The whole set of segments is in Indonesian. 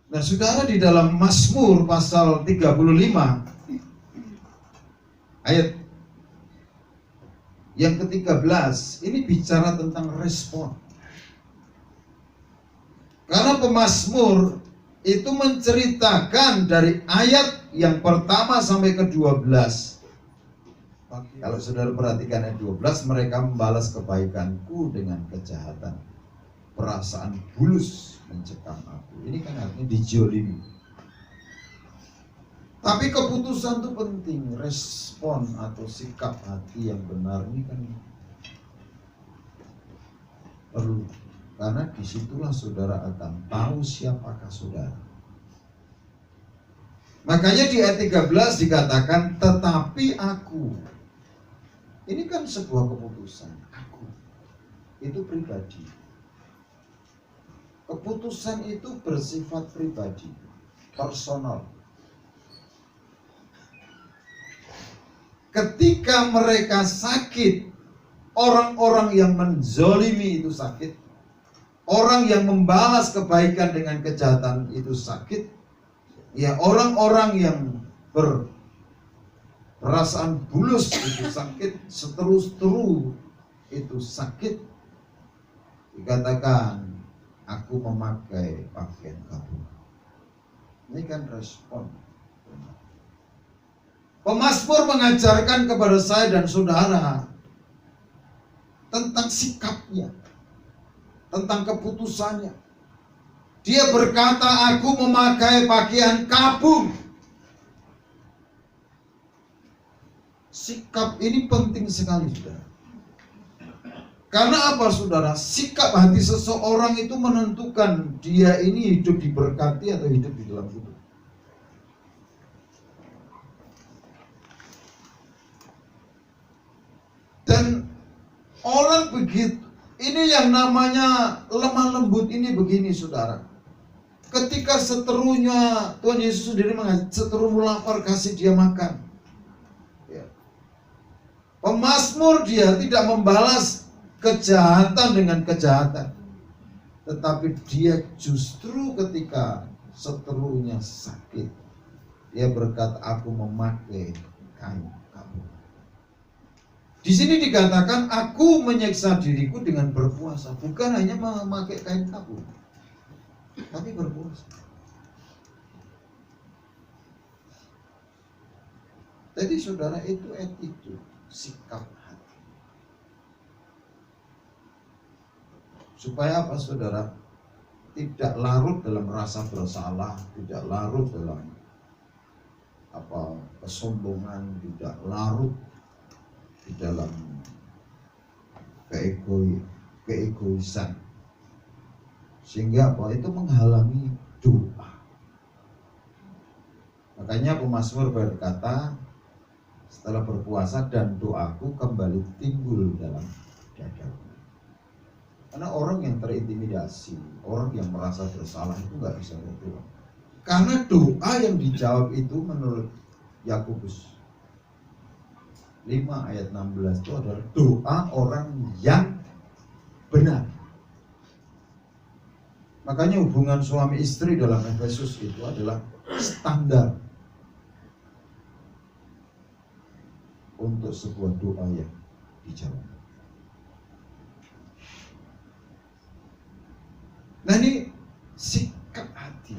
Nah, saudara, di dalam Mazmur pasal 35 ayat yang ke-13 ini bicara tentang respon. Karena pemazmur itu menceritakan dari ayat yang pertama sampai ke-12. Kalau saudara perhatikan ayat 12, mereka membalas kebaikanku dengan kejahatan. Perasaan bulus mencekam aku. Ini kan artinya dijolimi. Tapi keputusan itu penting, respon atau sikap hati yang benar ini kan perlu. Karena disitulah saudara akan tahu siapakah saudara. Makanya di ayat 13 dikatakan, tetapi aku. Ini kan sebuah keputusan. Aku. Itu pribadi. Keputusan itu bersifat pribadi. Personal. Ketika mereka sakit, orang-orang yang menzolimi itu sakit, orang yang membalas kebaikan dengan kejahatan itu sakit, ya orang-orang yang berperasaan bulus itu sakit, seteru-seteru itu sakit. Dikatakan, aku memakai pakaian kamu. Ini kan respon. Pemazmur mengajarkan kepada saya dan saudara tentang sikapnya, tentang keputusannya. Dia berkata, aku memakai pakaian kabung. Sikap ini penting sekali, saudara. Karena apa, saudara? Sikap hati seseorang itu menentukan dia ini hidup diberkati atau hidup di dalam hidup. Dan orang begitu, ini yang namanya lemah lembut ini begini, saudara. Ketika seterunya, Tuhan Yesus sendiri mengatakan, seterumu lapar, kasih dia makan. Ya. Pemazmur dia tidak membalas kejahatan dengan kejahatan, tetapi dia justru ketika seterunya sakit, dia berkata, aku memakai kain kabung. Di sini dikatakan, aku menyiksa diriku dengan berpuasa. Bukan hanya memakai kain kabung, tapi berpuasa. Jadi saudara, itu attitude, sikap hati. Supaya apa, saudara? Tidak larut dalam rasa bersalah, tidak larut dalam kesombongan, tidak larut di dalam keegoisan, sehingga itu menghalangi doa. Makanya pemazmur berkata, setelah berpuasa dan doaku kembali timbul dalam dadaku. Karena orang yang terintimidasi, orang yang merasa bersalah itu nggak bisa berdoa. Karena doa yang dijawab itu menurut Yakobus 5 ayat 16 itu adalah doa orang yang benar. Makanya hubungan suami istri dalam Efesus itu adalah standar untuk sebuah doa yang dijawab. Nah, ini sikap hati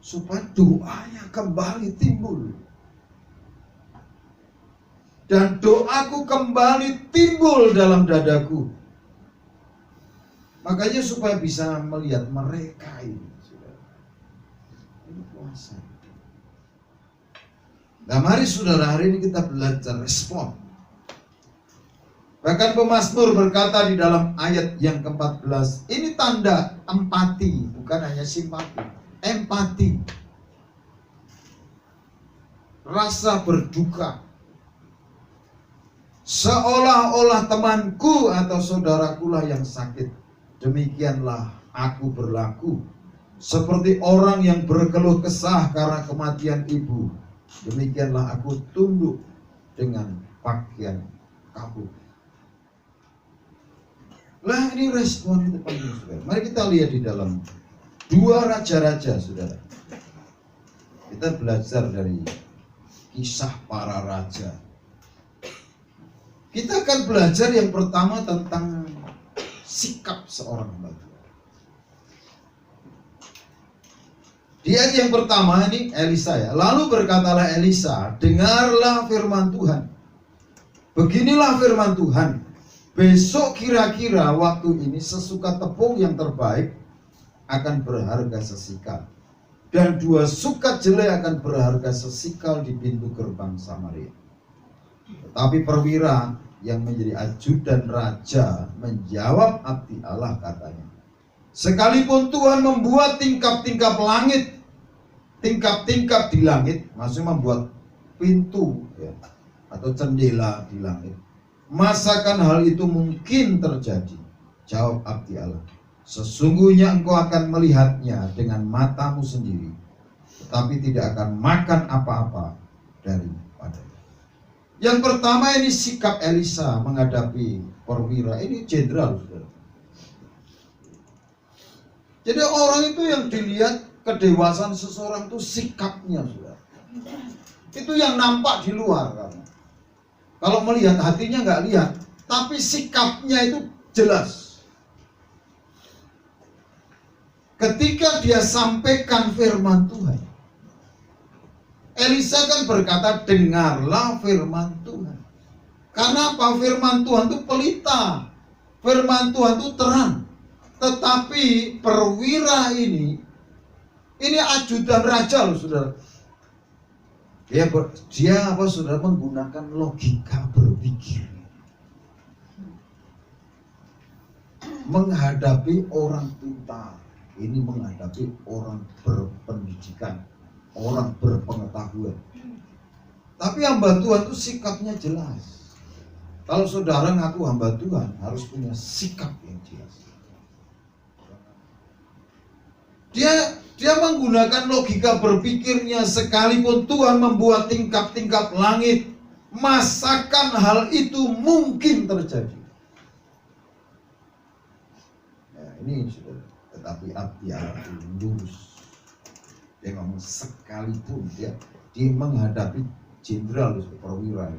supaya doanya kembali timbul. Dan doaku kembali timbul dalam dadaku. Makanya supaya bisa melihat mereka ini, saudara. Ini puasa. Nah, mari saudara, hari ini kita belajar respon. Bahkan pemazmur berkata di dalam ayat yang ke-14, ini tanda empati, bukan hanya simpati. Empati. Rasa berduka. Seolah-olah temanku atau saudarakulah yang sakit. Demikianlah aku berlaku. Seperti orang yang berkeluh kesah karena kematian ibu. Demikianlah aku tunduk dengan pakaian kabung. Lah, ini respon itu penting, saudara. Mari kita lihat di dalam Dua raja-raja, saudara. Kita belajar dari kisah para raja. Kita akan belajar yang pertama tentang sikap seorang hamba Tuhan. Di ayat yang pertama ini Elisa ya. Lalu berkatalah Elisa, dengarlah firman Tuhan. Beginilah firman Tuhan. Besok kira-kira waktu ini sesukat tepung yang terbaik akan berharga sesikal. Dan 2 sukat jelai akan berharga sesikal di pintu gerbang Samaria. Tetapi perwira yang menjadi ajudan raja menjawab abdi Allah katanya, sekalipun Tuhan membuat tingkap-tingkap langit, tingkap-tingkap di langit, maksudnya membuat pintu ya, atau jendela di langit, masakan hal itu mungkin terjadi? Jawab abdi Allah, sesungguhnya engkau akan melihatnya dengan matamu sendiri, tetapi tidak akan makan apa-apa daripadanya. Yang pertama ini sikap Elisa menghadapi perwira, ini jenderal, saudara. Jadi orang itu yang dilihat kedewasaan seseorang itu sikapnya, saudara. Itu yang nampak di luar kan. Kalau melihat hatinya nggak lihat, tapi sikapnya itu jelas. Ketika dia sampaikan firman Tuhan, Elisa kan berkata, dengarlah firman Tuhan. Karena apa? Firman Tuhan itu pelita, firman Tuhan itu terang. Tetapi perwira ini ajudan raja loh, saudara. Dia apa, saudara, menggunakan logika berpikir. Menghadapi orang pintar, ini menghadapi orang berpendidikan, orang berpengetahuan. Tapi hamba Tuhan itu sikapnya jelas. Kalau saudara ngaku hamba Tuhan, harus punya sikap yang jelas. Dia menggunakan logika berpikirnya, sekalipun Tuhan membuat tingkap-tingkap langit, masakan hal itu mungkin terjadi. Nah, ini sudah, tetapi abdi Allah itu lurus. Dia ngomong sekalipun dia menghadapi jenderal perwira,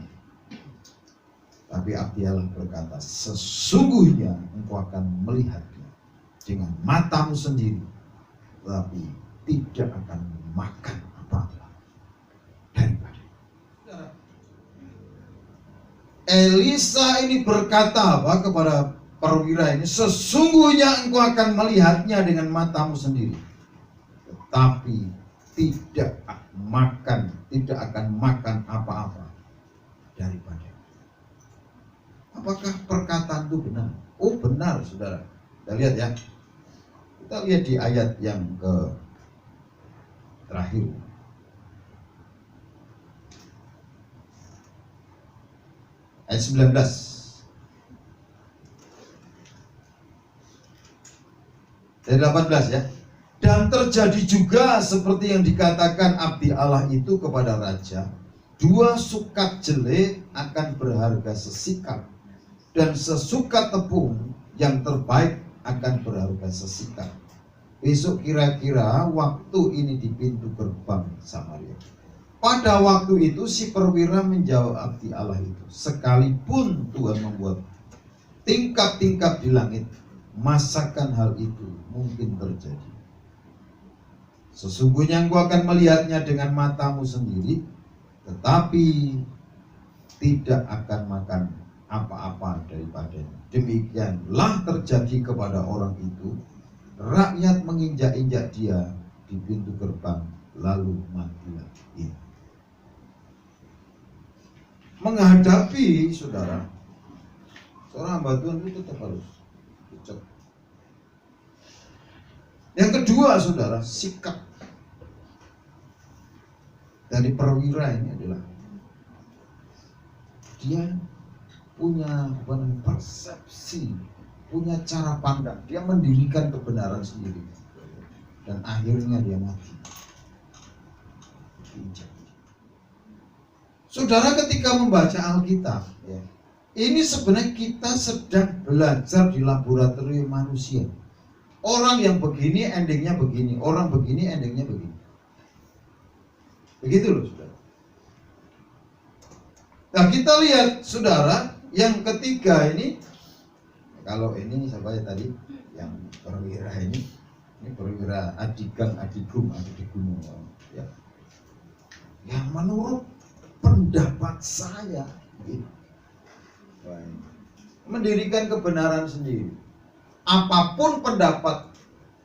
tapi abdi Allah berkata, sesungguhnya engkau akan melihatnya dengan matamu sendiri, tapi tidak akan makan apa-apa daripada. Elisa ini berkata apa kepada perwira ini, sesungguhnya engkau akan melihatnya dengan matamu sendiri, tetapi tidak akan makan apa-apa daripada. Apakah perkataan itu benar? Oh benar, saudara. Kita lihat ya. Kita lihat di ayat yang terakhir. Ayat 19. Dari 18 ya. Dan terjadi juga seperti yang dikatakan abdi Allah itu kepada raja, 2 sukat jelai akan berharga sesikal, dan sesukat tepung yang terbaik akan berharga sesikal. Besok kira-kira waktu ini di pintu gerbang Samaria. Pada waktu itu si perwira menjawab abdi Allah itu, sekalipun Tuhan membuat tingkap-tingkap di langit, masakan hal itu mungkin terjadi. Sesungguhnya engkau akan melihatnya dengan matamu sendiri, tetapi tidak akan makan apa-apa daripadanya. Demikianlah terjadi kepada orang itu. Rakyat menginjak-injak dia di pintu gerbang, lalu matilah ia. Menghadapi saudara, seorang hamba Tuhan itu tetap harus pucat. Yang kedua, saudara, sikap dari perwira ini adalah dia punya persepsi, punya cara pandang. Dia mendirikan kebenaran sendiri, dan akhirnya dia mati. Saudara, ketika membaca Alkitab ya, ini sebenarnya kita sedang belajar di laboratorium manusia. Orang yang begini endingnya begini, orang begini endingnya begini. Begitu loh saudara. Nah kita lihat saudara, yang ketiga ini, kalau ini siapa ya tadi yang perwira ini perwira adigang adigum ya. Yang menurut pendapat saya gitu. Mendirikan kebenaran sendiri. Apapun pendapat,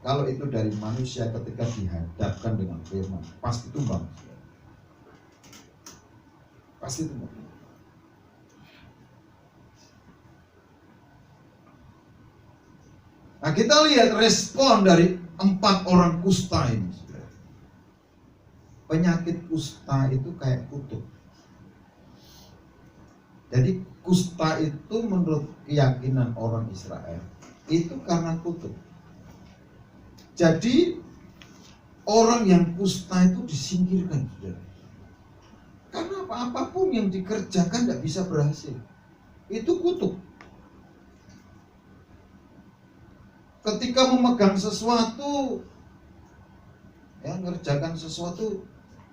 kalau itu dari manusia ketika dihadapkan dengan firman, pasti tumbang. Pasti tumbang. Nah kita lihat respon dari 4 orang kusta ini. Penyakit kusta itu kayak kutub. Jadi kusta itu menurut keyakinan orang Israel itu karena kutub. Jadi orang yang kusta itu disingkirkan, saudara. Karena apapun yang dikerjakan tidak bisa berhasil. Itu kutub. Ketika memegang sesuatu, ya mengerjakan sesuatu,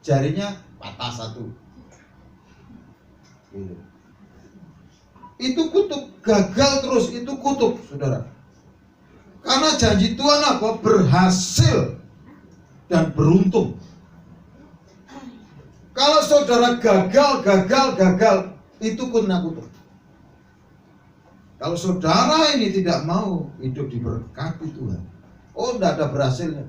jarinya patah satu. Gitu. Itu kutub, gagal terus, itu kutub, saudara. Karena janji Tuhan apa? Berhasil dan beruntung. Kalau saudara gagal, itu kena kutub. Kalau saudara ini tidak mau hidup diberkati Tuhan, oh tidak ada berhasilnya.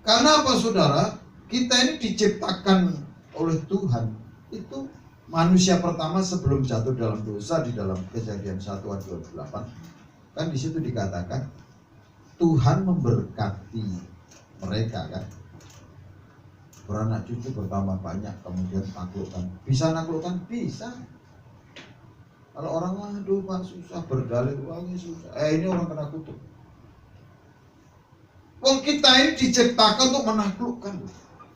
Karena apa saudara? Kita ini diciptakan oleh Tuhan. Itu manusia pertama sebelum jatuh dalam dosa di dalam Kejadian 1 ayat 28. Kan di situ dikatakan Tuhan memberkati mereka kan. Beranak cucu bertambah banyak, kemudian taklukkan. Bisa naklukkan? Bisa. Kalau orang waduh Pak susah berdalih uangnya susah. Ini orang kena kutuk. Wong kita ini diciptakan untuk menaklukkan.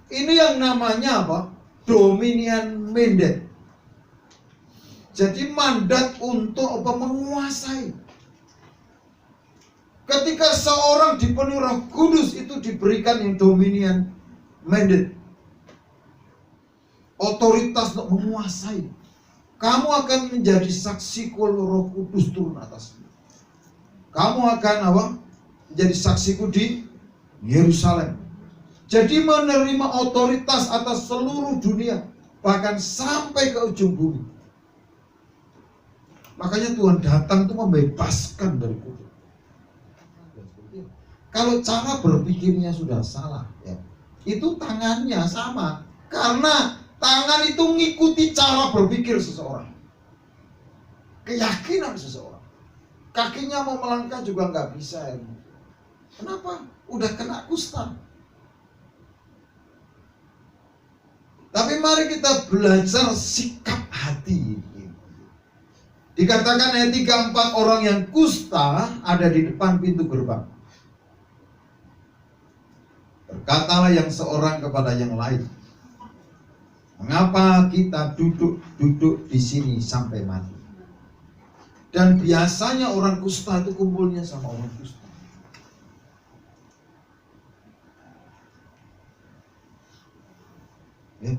Ini yang namanya apa? Dominion mandate. Jadi mandat untuk apa? Menguasai. Ketika seorang dipenuhi Roh Kudus itu diberikan yang dominion mandate. Otoritas untuk menguasai. Kamu akan menjadi saksi kalau Roh Kudus turun atasmu. Kamu akan apa? Menjadi saksiku di Yerusalem. Jadi menerima otoritas atas seluruh dunia, bahkan sampai ke ujung bumi. Makanya Tuhan datang itu membebaskan dari kutub. Kalau cara berpikirnya sudah salah, ya, itu tangannya sama. Karena tangan itu mengikuti cara berpikir seseorang, keyakinan seseorang. Kakinya mau melangkah juga nggak bisa. Ya. Kenapa? Udah kena kusta. Tapi mari kita belajar sikap hati. Dikatakan ayat 3-4 orang yang kusta ada di depan pintu gerbang. Berkatalah yang seorang kepada yang lain, mengapa kita duduk di sini sampai mati? Dan biasanya orang kusta itu kumpulnya sama orang kusta. Ya.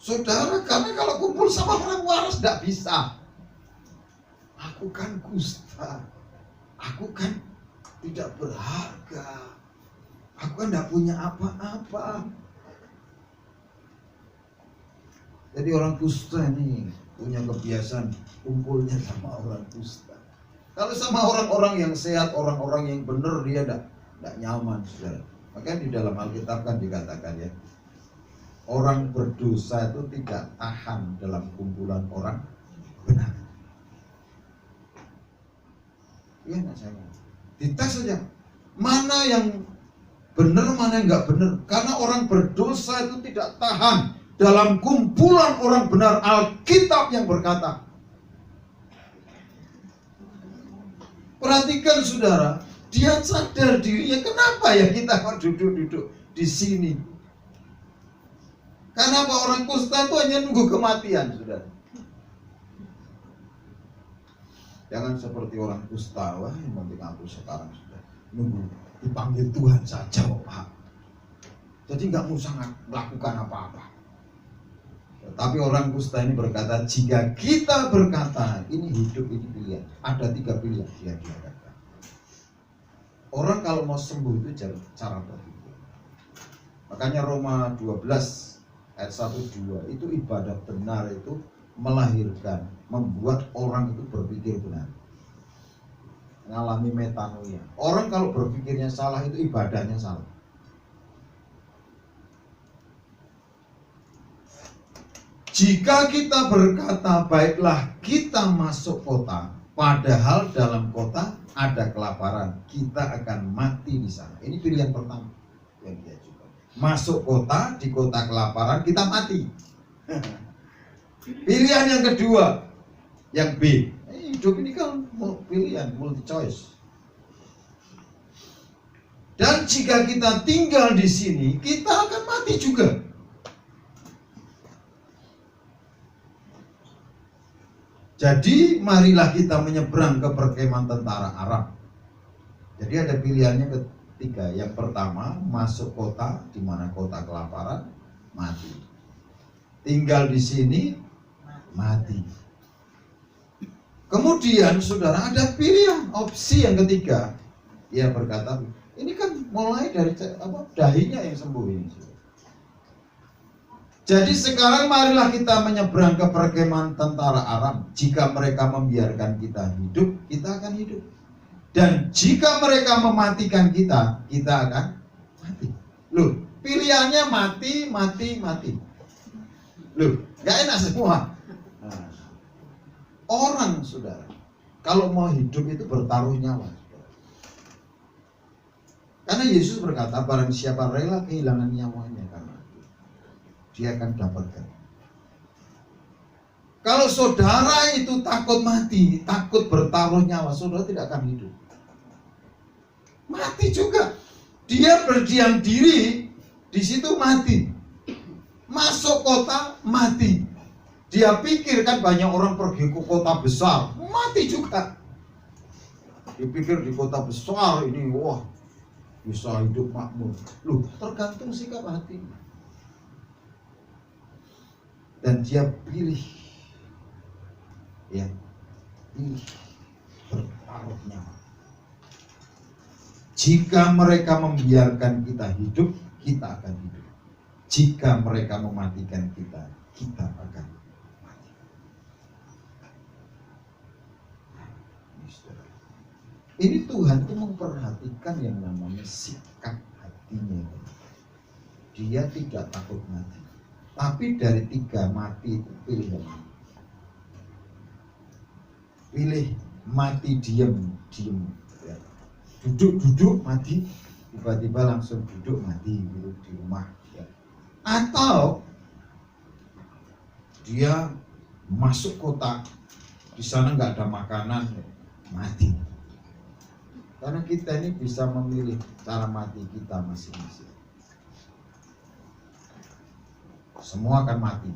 Saudara, karena kalau kumpul sama orang waras tidak bisa. Aku kan kusta, aku kan tidak berharga, aku kan tidak punya apa-apa. Jadi orang kusta ini punya kebiasaan kumpulnya sama orang kusta. Kalau sama orang-orang yang sehat, orang-orang yang benar, dia tidak nyaman, saudara. Makanya di dalam Alkitab kan dikatakan ya, orang berdosa itu tidak tahan dalam kumpulan orang benar. Iya nggak saya? Dites saja, mana yang benar, mana yang nggak benar. Karena orang berdosa itu tidak tahan dalam kumpulan orang benar. Alkitab yang berkata. Perhatikan saudara, dia sadar dirinya, kenapa ya kita kok duduk-duduk di sini? Karena apa? Orang kusta itu hanya nunggu kematian, saudara. Jangan seperti orang kusta, wah yang penting aku sekarang sudah nunggu dipanggil Tuhan saja Pak. Jadi nggak usah melakukan apa-apa. Tapi orang kusta ini berkata, jika kita berkata ini hidup ini pilihan, ada 3 pilihan dia kata. Orang kalau mau sembuh itu cara berpikir. Makanya Roma 12 ayat 1-2 itu ibadah benar itu melahirkan, membuat orang itu berpikir benar, mengalami metanoia. Orang kalau berpikirnya salah itu ibadahnya salah. Jika kita berkata baiklah kita masuk kota, padahal dalam kota ada kelaparan, kita akan mati di sana. Ini pilihan pertama yang dia juga. Masuk kota, di kota kelaparan kita mati. Pilihan yang kedua, yang B. Hidup ini kan pilihan multi choice. Dan jika kita tinggal di sini, kita akan mati juga. Jadi marilah kita menyeberang ke perkemahan tentara Arab. Jadi ada pilihannya ketiga. Yang pertama, masuk kota, di mana kota kelaparan, mati. Tinggal di sini, mati. Kemudian saudara ada pilihan, opsi yang ketiga. Ia berkata, ini kan mulai dari dahinya yang sembuh ini. Jadi sekarang marilah kita menyeberang ke perkemahan tentara Aram. Jika mereka membiarkan kita hidup, kita akan hidup. Dan jika mereka mematikan kita, kita akan mati. Loh, pilihannya mati, mati, mati. Loh, gak enak semua. Nah, orang saudara, kalau mau hidup itu bertaruh nyawa. Karena Yesus berkata, barang siapa rela kehilangan nyawanya karena dia akan dapatkan. Kalau saudara itu takut mati, takut bertaruh nyawa, saudara tidak akan hidup. Mati juga. Dia berdiam diri di situ mati. Masuk kota mati. Dia pikir kan banyak orang pergi ke kota besar, mati juga. Dipikir di kota besar ini wah bisa hidup makmur. Loh, tergantung sikap hati. Dan dia pilih, ya, pilih bertaruh nyawa. Jika mereka membiarkan kita hidup, kita akan hidup. Jika mereka mematikan kita, kita akan mati. Ini Tuhan itu memperhatikan yang namanya sikap hatinya. Dia tidak takut mati. Tapi dari 3 mati itu pilihan. Pilih mati diam. Ya. Duduk mati, tiba-tiba langsung duduk mati gitu di rumah. Ya. Atau dia masuk kota, di sana nggak ada makanan, mati. Karena kita ini bisa memilih cara mati kita masing-masing. Semua akan mati,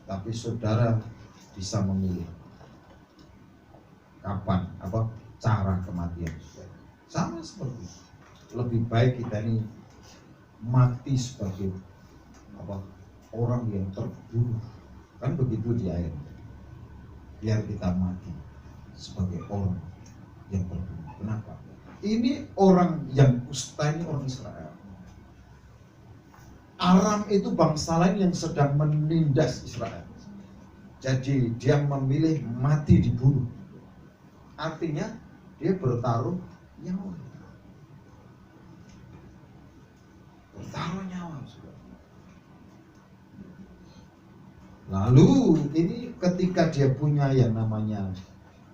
tapi saudara bisa memilih kapan, cara kematian. Sama seperti itu. Lebih baik kita ini mati sebagai orang yang terbunuh, kan begitu di ayat. Biar kita mati sebagai orang yang terbunuh. Kenapa? Ini orang yang kusta, ini orang Israel. Aram itu bangsa lain yang sedang menindas Israel. Jadi dia memilih mati dibunuh. Artinya dia bertaruh nyawa. Bertaruh nyawa. Lalu ini ketika dia punya yang namanya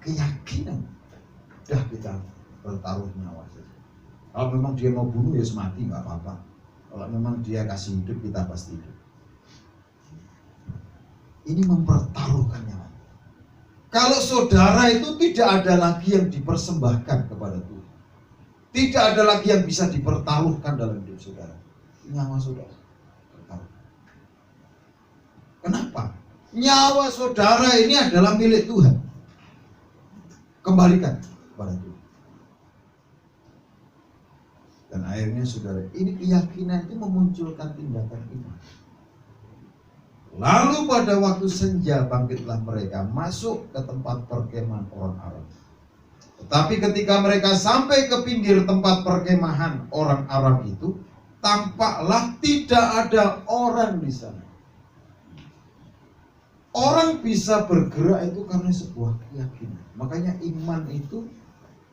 keyakinan, dah kita bertaruh nyawa. Kalau memang dia mau bunuh ya semati, nggak apa-apa. Kalau memang dia kasih hidup, kita pasti hidup. Ini mempertaruhkan nyawa. Kalau saudara itu tidak ada lagi yang dipersembahkan kepada Tuhan, tidak ada lagi yang bisa dipertaruhkan dalam hidup saudara, nyawa saudara bertaruh. Kenapa? Nyawa saudara ini adalah milik Tuhan. kembalikan kepada Tuhan. Dan akhirnya saudara, ini keyakinan itu memunculkan tindakan iman. Lalu pada waktu senja bangkitlah mereka masuk ke tempat perkemahan orang Aram. Tetapi ketika mereka sampai ke pinggir tempat perkemahan orang Aram itu, tampaklah tidak ada orang di sana. Orang bisa bergerak itu karena sebuah keyakinan. Makanya iman itu,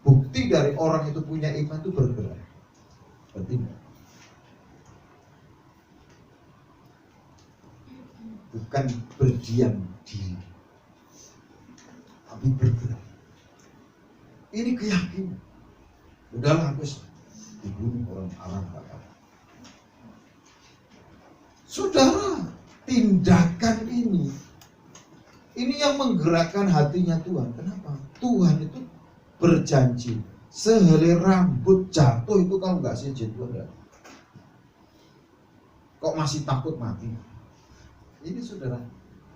bukti dari orang itu punya iman itu bergerak, bertindak. Bukan berdiam diri, tapi bergerak. Ini keyakinan. Udahlah, aku dibunuh orang Arab. Saudara, tindakan ini yang menggerakkan hatinya Tuhan. Kenapa? Tuhan itu berjanji sehelai rambut jatuh itu kalau nggak sujud Tuhan. Kok masih takut mati? Ini saudara,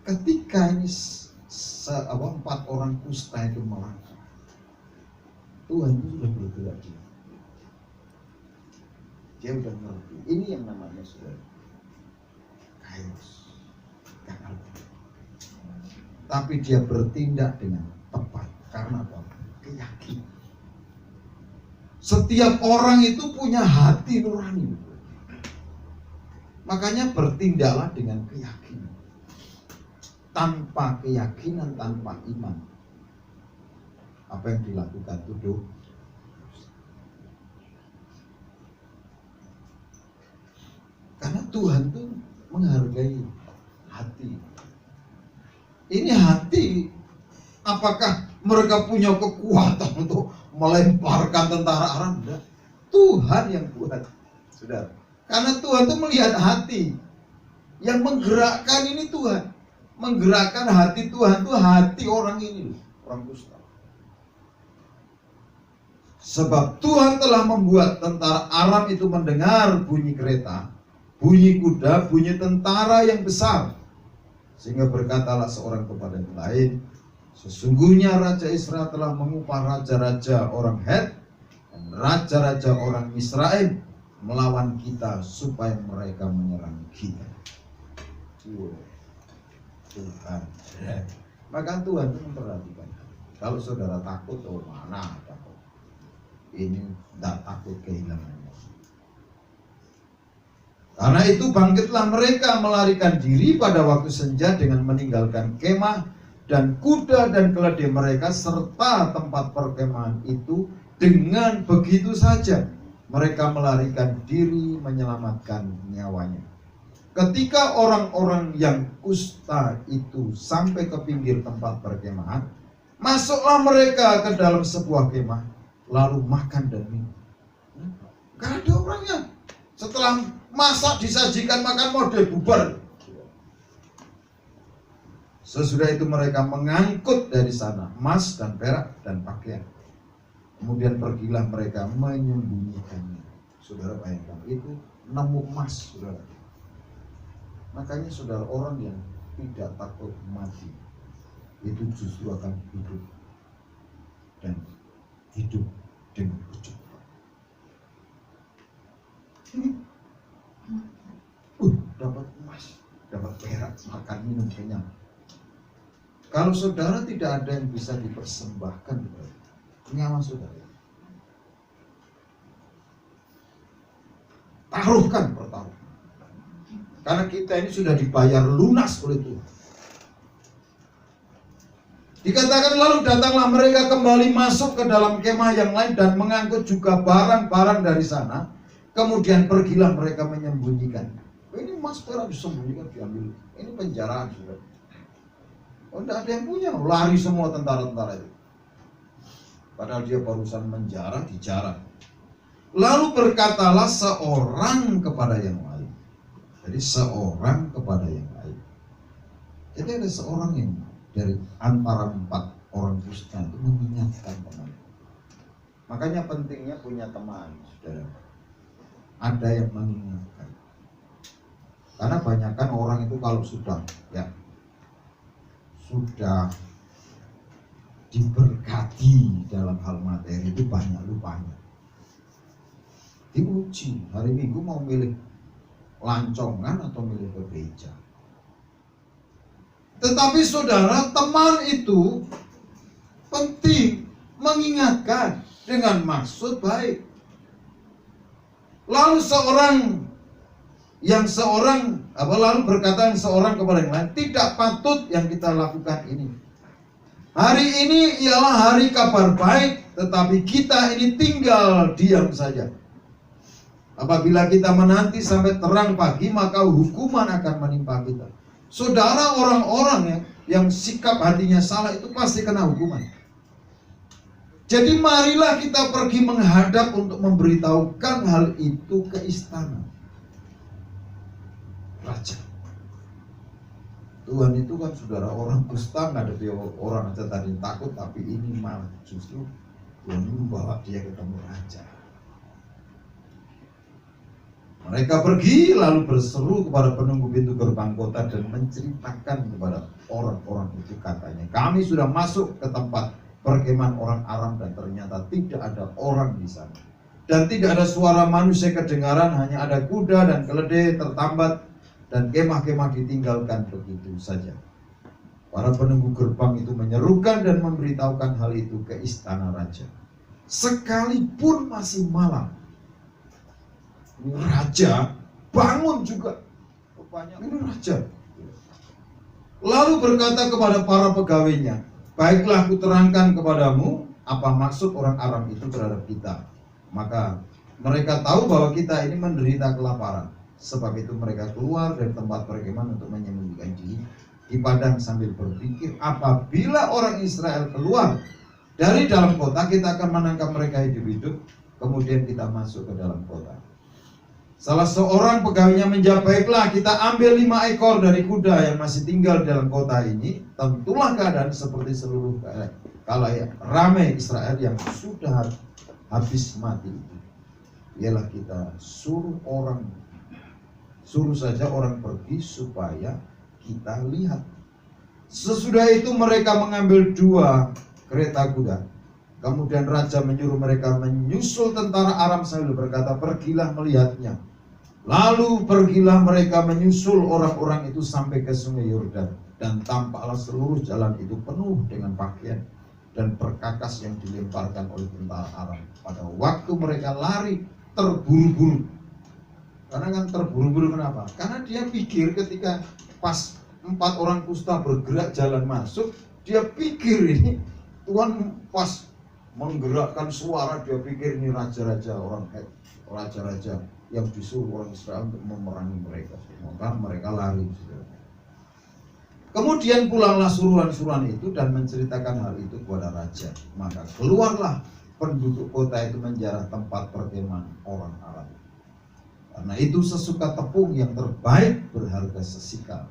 ketika ini 4 orang kusta itu melangkah, Tuhan itu sudah bergerak. Dia sudah ngerti. Ini yang namanya saudara kairos. Tapi dia bertindak dengan tepat. Karena apa? Keyakinan. Setiap orang itu punya hati nurani. Makanya bertindaklah dengan keyakinan. Tanpa keyakinan, tanpa iman, apa yang dilakukan itu dosa. Karena Tuhan itu menghargai hati. Ini hati, apakah mereka punya kekuatan untuk melemparkan tentara Aram? Enggak. Tuhan yang buat, saudara. Karena Tuhan itu melihat hati. Yang menggerakkan ini Tuhan. Menggerakkan hati Tuhan itu hati orang ini, orang kusta. Sebab Tuhan telah membuat tentara Aram itu mendengar bunyi kereta, bunyi kuda, bunyi tentara yang besar. Sehingga berkatalah seorang kepada yang lain, sesungguhnya Raja Israel telah mengupah raja-raja orang Het dan raja-raja orang Misraim melawan kita supaya mereka menyerang kita. Tuhan. Maka Tuhan itu memperhatikan. Kalau saudara takut, oh mana takut. Ini tidak takut kehilangannya. Karena itu bangkitlah mereka melarikan diri pada waktu senja dengan meninggalkan kemah dan kuda dan keledai mereka serta tempat perkemahan itu. Dengan begitu saja mereka melarikan diri menyelamatkan nyawanya. Ketika orang-orang yang kusta itu sampai ke pinggir tempat perkemahan, masuklah mereka ke dalam sebuah kemah, lalu makan dan minum. Gak ada orangnya. Setelah masak disajikan makan model bubar. Sesudah itu mereka mengangkut dari sana emas dan perak dan pakaian. Kemudian pergilah mereka menyembunyikannya. Saudara bayangkan, itu nemu emas, saudara. Makanya saudara, orang yang tidak takut mati itu justru akan hidup dan hidup dengan berjuang. Dapat emas, dapat perak, makan minum kenyang. Kalau saudara tidak ada yang bisa dipersembahkan nyawa saudara, taruhkan pertaruhan. Karena kita ini sudah dibayar lunas oleh Tuhan. Dikatakan lalu datanglah mereka kembali masuk ke dalam kemah yang lain dan mengangkut juga barang-barang dari sana. Kemudian pergilah mereka menyembunyikan. Ini emas perak disembunyikan, diambil. Ini penjaraan sudah. Oh, tidak ada yang punya, lari semua tentara-tentara itu. Padahal dia barusan menjarah, dijarah. Lalu berkatalah seorang kepada yang lain. Jadi seorang kepada yang lain. Jadi ada seorang yang dari antara 4 orang kusta itu mengingatkan teman. Makanya pentingnya punya teman, saudara. Ada yang mengingatkan. Karena banyakkan orang itu kalau sudah diberkati dalam hal materi itu banyak lupanya. Diuji, hari Minggu mau milih lancongan atau milih ke gereja. Tetapi saudara, teman itu penting mengingatkan dengan maksud baik. Lalu lalu berkata seorang kepada yang lain, tidak patut yang kita lakukan ini. Hari ini ialah hari kabar baik, tetapi kita ini tinggal diam saja. Apabila kita menanti sampai terang pagi, maka hukuman akan menimpa kita. Saudara, orang-orang yang sikap hatinya salah itu pasti kena hukuman. Jadi marilah kita pergi menghadap untuk memberitahukan hal itu ke istana raja. Tuhan itu kan saudara, orang kusta ngadepi orang aja tadi takut, tapi ini malah justru Tuhan membawa dia ketemu raja. Mereka pergi lalu berseru kepada penunggu pintu gerbang kota dan menceritakan kepada orang-orang itu, katanya, kami sudah masuk ke tempat perkemahan orang Aram dan ternyata tidak ada orang di sana. Dan tidak ada suara manusia kedengaran, hanya ada kuda dan keledai tertambat dan kemah-kemah ditinggalkan begitu saja. Para penunggu gerbang itu menyerukan dan memberitahukan hal itu ke istana raja. Sekalipun masih malam, raja bangun juga. Ini raja. Lalu berkata kepada para pegawainya, baiklah, kuterangkan kepadamu apa maksud orang Aram itu terhadap kita. Maka mereka tahu bahwa kita ini menderita kelaparan. Sebab itu mereka keluar dari tempat perkemahan untuk menyembunyikan diri di padang sambil berpikir, apabila orang Israel keluar dari dalam kota, kita akan menangkap mereka hidup-hidup, kemudian kita masuk ke dalam kota. Salah seorang pegawainya menjawab, baiklah, kita ambil 5 ekor dari kuda yang masih tinggal dalam kota ini. Tentulah keadaan seperti seluruh khalayak ramai Israel yang sudah habis mati. Ialah kita suruh saja orang pergi supaya kita lihat. Sesudah itu mereka mengambil 2 kereta kuda. Kemudian raja menyuruh mereka menyusul tentara Aram sambil berkata, pergilah melihatnya. Lalu pergilah mereka menyusul orang-orang itu sampai ke sungai Yordan. Dan tampaklah seluruh jalan itu penuh dengan pakaian dan perkakas yang dilemparkan oleh tentara Aram. Pada waktu mereka lari terburu-buru. Karena kan terburu-buru kenapa? Karena dia pikir ketika pas 4 orang kusta bergerak jalan masuk, dia pikir ini Tuhan pas menggerakkan suara, dia pikir ini raja-raja orang Het, raja-raja yang disuruh orang Israel untuk memerangi mereka. Maka mereka lari. Kemudian pulanglah suruhan-suruhan itu dan menceritakan hal itu kepada raja. Maka keluarlah penduduk kota itu menjarah tempat perkemahan orang Aram. Karena itu sesuka tepung yang terbaik berharga sesikal,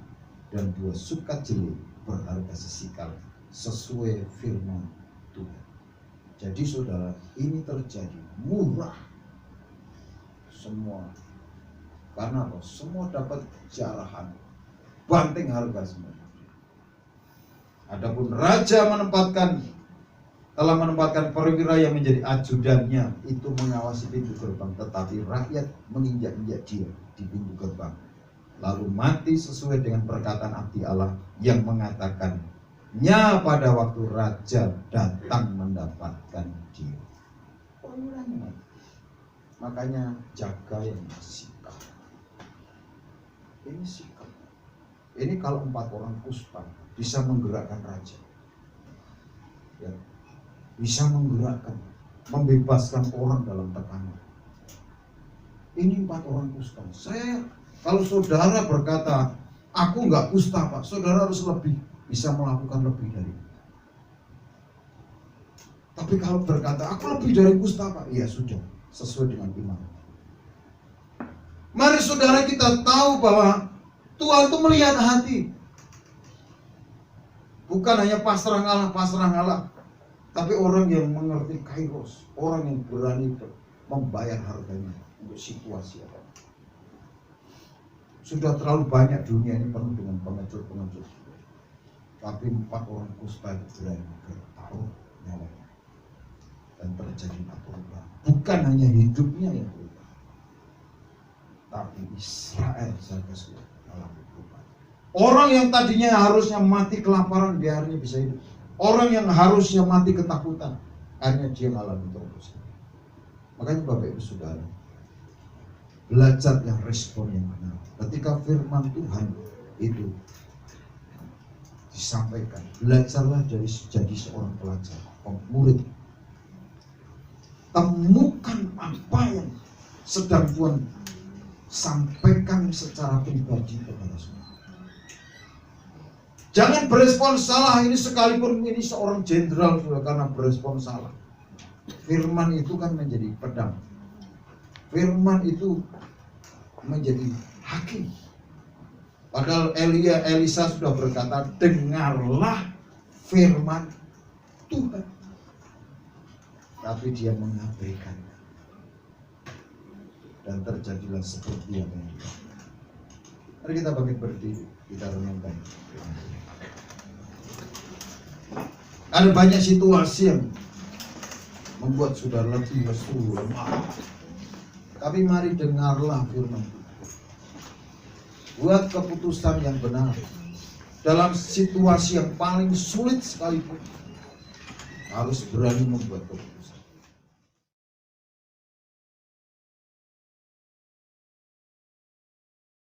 dan 2 sukat jelih berharga sesikal, sesuai firman Tuhan. Jadi saudara, ini terjadi murah semua. Karena apa? Semua dapat jarahan, banting harga semua. Adapun raja telah menempatkan perwira yang menjadi ajudannya itu mengawasi pintu gerbang, tetapi rakyat menginjak-injak dia di pintu gerbang, lalu mati sesuai dengan perkataan abdi Allah yang mengatakan, nya pada waktu raja datang mendapatkan dia. Perwiranya. Makanya jaga yang sikap. Ini sikap. Ini kalau 4 orang kusta bisa menggerakkan raja, ya, bisa menggerakkan, membebaskan orang dalam tekanan. Ini 4 orang kusta. Kalau saudara berkata, aku nggak kusta Pak, saudara harus lebih, bisa melakukan lebih dari itu. Tapi kalau berkata, aku lebih dari kusta Pak, ya sudah, sesuai dengan iman. Mari saudara kita tahu bahwa Tuhan itu melihat hati. Bukan hanya pasrah ngalah, tapi orang yang mengerti kairos, orang yang berani membayar harganya untuk situasi apa. Sudah terlalu banyak dunia ini penuh dengan pengecut. Tapi 4 orang kusta itu berani bertahan. separuh nyawanya. Dan terjadilah perubahan. Bukan hanya hidupnya yang berubah, tapi Israel saja sudah mengalami perubahan. Orang yang tadinya harusnya mati kelaparan, dia akhirnya bisa hidup. Orang yang harusnya mati ketakutan, akhirnya dia mengalami terobosan. Makanya Bapak Ibu Saudara, belajar yang respon yang benar. Ketika firman Tuhan itu disampaikan, belajarlah jadi seorang pelajar, murid. Temukan apa yang sedang Tuhan sampaikan secara pribadi kepada semua. Jangan berespon salah, ini sekalipun ini seorang jenderal sudah karena berespon salah. Firman itu kan menjadi pedang. Firman itu menjadi hakim. Padahal Elisa sudah berkata, dengarlah firman Tuhan. Tapi dia mengabaikan. Dan terjadilah seperti yang ini. Mari kita bangkit berdiri, kita renungkan. Ada banyak situasi yang membuat saudara lebih lesu, lemah. Tapi mari dengarlah firman Tuhan. Buat keputusan yang benar dalam situasi yang paling sulit sekalipun, harus berani membuat keputusan.